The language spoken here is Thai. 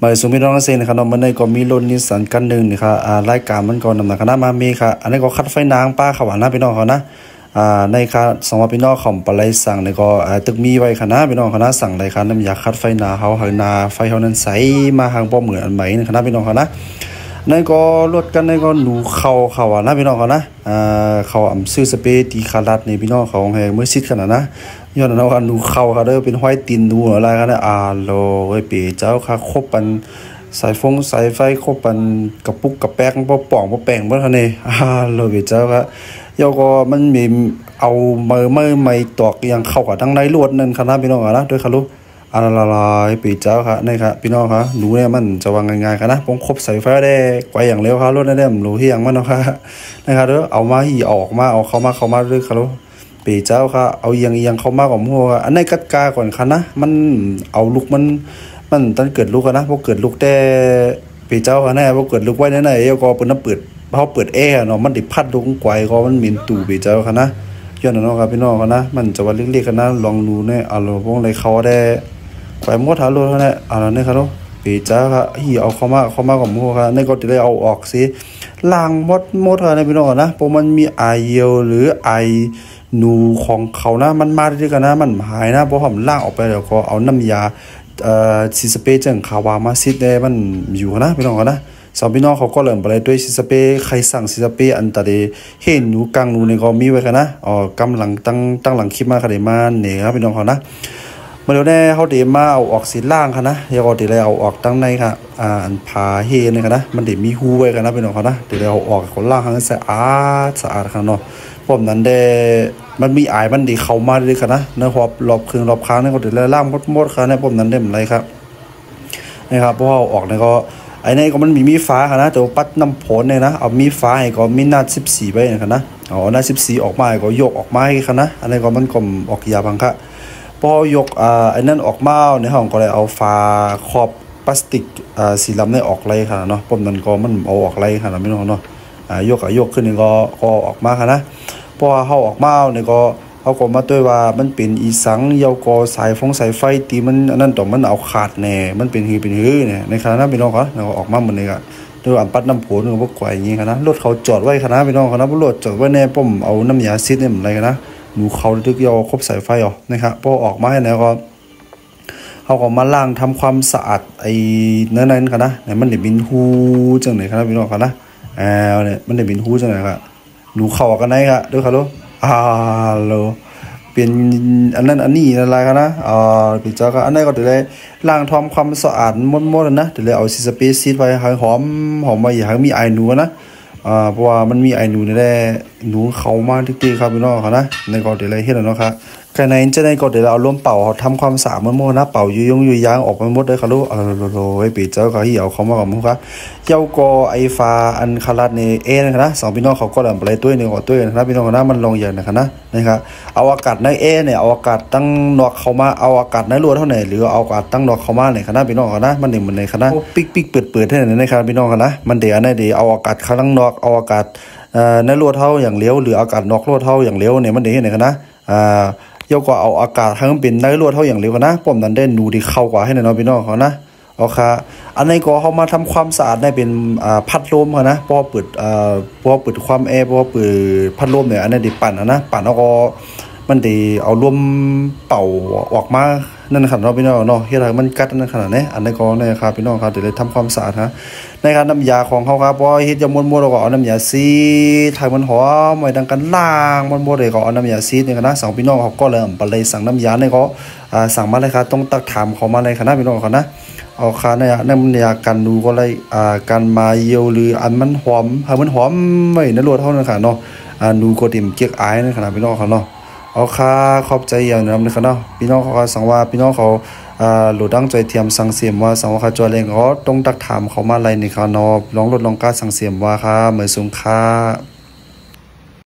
มาสุมิร้องเซนนะครับมันในก็มีรถนิสสันกันหนึ่งนี่ครับรายการมันก็นำหนักคณะมามีครับอันนี้ก็คัดไฟนางป้าขวานนะพี่น้องเขานะในครับสองพี่น้องของปลายสั่งในก็ตึกมีไว้คณะพี่น้องคณะสั่งในครับน้ำยาคัดไฟนาเขาหางนาไฟเขานั้นใสมาหางป้อเหมือนอันใหม่ในคณะพี่น้องเขานะนั่นก็รถกันนั่นก็หนูเขานะพี่น้องเขานะเขาซื้อสเปรย์ตีคารัดในพี่น้องเขาให้เมื่อซิดขนาดนะย้อนนั้นว่าหนูเขาเด้อเป็นห้อยตีนหนูอะไรกันเนี่ยโลไอ้ปีเจ้าค่ะคบปันสายไฟคบปันกระปุกกระแป้งพอป่องพอแป้งเมื่อคะเนี่ยโลปีเจ้าค่ะยอก็มันมีเอาไม่ตอกยังเข้ากับทั้งในลวดนั่นคณะพี่น้องนะด้วยค่ะลูกละปีเจ้าค่ะนี่ครับพี่น้องครับหนูเนี่ยมันจะวางง่ายๆกันนะผมครบสายไฟได้ไกวอย่างเร็วครับรถนั่นเนี่ยหนูที่ยังมันนะครับนะครับเด้อเอามาหีออกมาเอาเข้ามาด้วยครับลูกปีเจ้าค่ะเอายังเข้ามาของหัวอันนี้กัดกาก่อนค่ะนะมันเอาลูกมันตอนเกิดลูกนะพอเกิดลูกแต่ปีเจ้าค่ะแน่พอเกิดลูกไว้ไหนๆก็เป็นน้ำเปิดเขาเปิดแอร์เนาะมันดิพัดลูกไกวก็มันมีตู่ปีเจ้าค่ะนะย้อนน้องครับพี่น้องค่ะนะมันจะว่าเล็กๆกันนะลองดูเนี่ยเอาลงพวกอะไรเขาได้ไฟมดหาโลเท่านั้นเนี่ยครับลูกปีจ้าครับหีเอาเข้ามากับมือครับในก็จะได้เอาออกสิล้างมดอะไรพี่น้องนะเพราะมันมีไอเยลหรือไอนูของเขานะมันมาด้วยกันนะมันหายนะเพราะผมล้างออกไปแล้วก็เอาน้ำยาซีสเปรย์จังขาวามาซิดได้มันอยู่นะพี่น้องนะสองพี่น้องเขาก็เริ่มไปเลยด้วยซีสเปรย์ใครสั่งซีสเปรย์อันตรายเห็นหนูกลางหนูในก็มีไว้กันนะกำลังตั้งหลังคลิปมาคดีมาเนี่ยครับพี่น้องเขานะเมื่อเดี๋ยวนี้เขาเดี๋ยวมาเอาออกสีล่างค่ะนะเดี๋ยวก็เดี๋ยวเอาออกตั้งในค่ะอันผาเฮนี่ค่ะนะมันเดี๋ยวมีหูไว้กันนะพี่น้องเขานะเดี๋ยวเอาออกคนล่างให้สะอาดค่ะเนาะผมนั้นได้มันมีไอมันดีเข้ามาด้วยค่ะนะเนื้อหอบรอบครึ่งรอบค้างนี่ก็เดี๋ยวล่างมดค่ะเนี่ยผมนั้นได้เหมือนไรครับนะครับเพราะเอาออกเนี่ยก็ไอ้นี่ก็มันมีฟ้าค่ะนะแต่ปัดน้ำผลเนี่ยนะเอามีฟ้าให้ก็มีหน้า14ไปค่ะนะเอาหน้า14ออกมาก็ยกออกมาให้ค่ะนะอันนี้ก็มันก็ออกยาบังค่ะพอยกไอ้นั่นออกมาในห้องก็เลยเอาฟ้าขอบพลาสติกสีดำเนี่ยออกเลยค่ะเนาะผมนั้นก็มันเอาออกเลยค่ะไม่ต้องเนาะยกขึ้นนี่ก็ออกมาค่ะนะพอเขาออกมาเนี่ยก็เขาก็มาด้วยว่ามันเป็นอีสังเยาก็สายไฟตีมันอันนั้นต่อมันเอาขาดแน่มันเป็นหือเนี่ยในขณะนั้นพี่น้องเขาเราออกมาเหมือนเลยค่ะด้วยอันปัดน้ำผลกับพวกไก่อย่างงี้ค่ะนะรถเขาจอดไว้ค่ะนะพี่น้องค่ะนะรถจอดไว้แน่ผมเอาน้ำยาซิดเนี่ยเหมือนไรกันนะหนูเขาดึกยาครบสายไฟอ๋อนะครับพอออกมาให้แล้วก็เขาก็มาล้างทำความสะอาดไอ้เนื้อนั้นค่ะนะเนี่ยมันเดี๋ยวบินหูจังไหนครับพี่น้องค่ะนะเนี่ยมันเดี๋ยวบินหูจังไหนค่ะหนูเข่ากันไหนค่ะด้วยค่ะลูกโลเป็นอันนั้นอันนี้อะไรกันนะพี่เจ้าก็อันนั้นก็เดี๋ยวได้ล้างทำความสะอาดมดนะเดี๋ยวเอาซีสเปรย์ซีดไว้ให้หอมมาอย่าให้มีไอหนูนะเพราะว่ามันมีไอหนูนี่แหละหนูเขามาที่ครับพี่น้องเขานะในก็เดี๋ยวเห็นแล้วเนาะครับแค่ในจะได้ก็เดี๋ยวเอาล้มเป่าทำความสะอาดมดนะเป่ายุยางออกไปหมดเลยครับลูกไอ้ปีเจ้าก็ที่เอาเขามากับมึงครับเจ้าก็ไอฟ้าอันคารัดในนะสองพี่น้องเขาก็เริ่มไปตัวหนึ่งก็ตัวนะพี่น้องนะมันลงอย่างนะครับเอาอากาศในเนี่ยเอาอากาศตั้งนอกเขามาเอาอากาศในรัวเท่าไหร่หรือเอาอากาศตั้งนอกเขามาเนี่ยคณะพี่น้องนะมันเดี๋ยวมันในคณะปิ๊กเปิดเท่านั้นนะครับพี่น้องนะมันเดี๋ยวในเดี๋ยวเอาอากาศข้างนอกเอาอากาศในรัวเท่าอย่างเลี้ยวหรืออากาศนอกรัวเท่าอย่างเลี้ยวเนี่ยมันเดี๋ยวไหนนะเดี๋ยวก็เอาอากาศให้มันเป็นในรัวเท่าอย่างเลี้ยวนะผมนั้นได้ดูดีเข้ากว่าให้หน่อยพี่น้องเขานะโอเคอันนี้ก็เขามาทำความสะอาดได้เป็นพัดลมค่ะนะพอเปิดความแอร์พอเปิดพัดลมเนี่ยอันนี้ดิปั่นนะปั่นแล้วก็มันดีเอาลมเป่าออกมานั่นขนาดเราพี่น้องเนาะเฮ็ดให้มันกัดนั่นขนาดนี้อันนี้ก็นะครับพี่น้องครับเดี๋ยวเลยทำความสะอาดฮะในการน้ำยาของเขาครับพอเฮ็ดจะม้วนๆแล้วก็เอาน้ำยาซีถ่ายมันหอมไว้ดังกันล่างม้วนๆเลยก็เอาน้ำยาซีเนี่ยนะสองพี่น้องเขาก็เลยไปเลยสั่งน้ำยาเนี่ยก็สั่งมาเลยครับต้องตักถามเขามาเลยครับพี่น้องเขานะเอาคาเนี่ยน้ำยากันดูก็เลยการมาเยียวหรืออันมันหอมให้มันหอมไม่ในรวดเท่านั้นค่ะเนาะดูก็ติ่มเกี๊ยกอายนั่นขนาดพี่น้องเขาเนาะเอาค่าขอบใจอย่างนั้นเลยครับเนาะพี่น้องเขาสั่งว่าพี่น้องเขาหลุดดังใจเทียมสั่งเสียมว่าสั่งว่าเขาจวนเองก็ต้องตักถามเขามาอะไรนี่ครับเนาะลองลดลองกล้าสั่งเสียมว่าค่ะเหมือนสูงค่า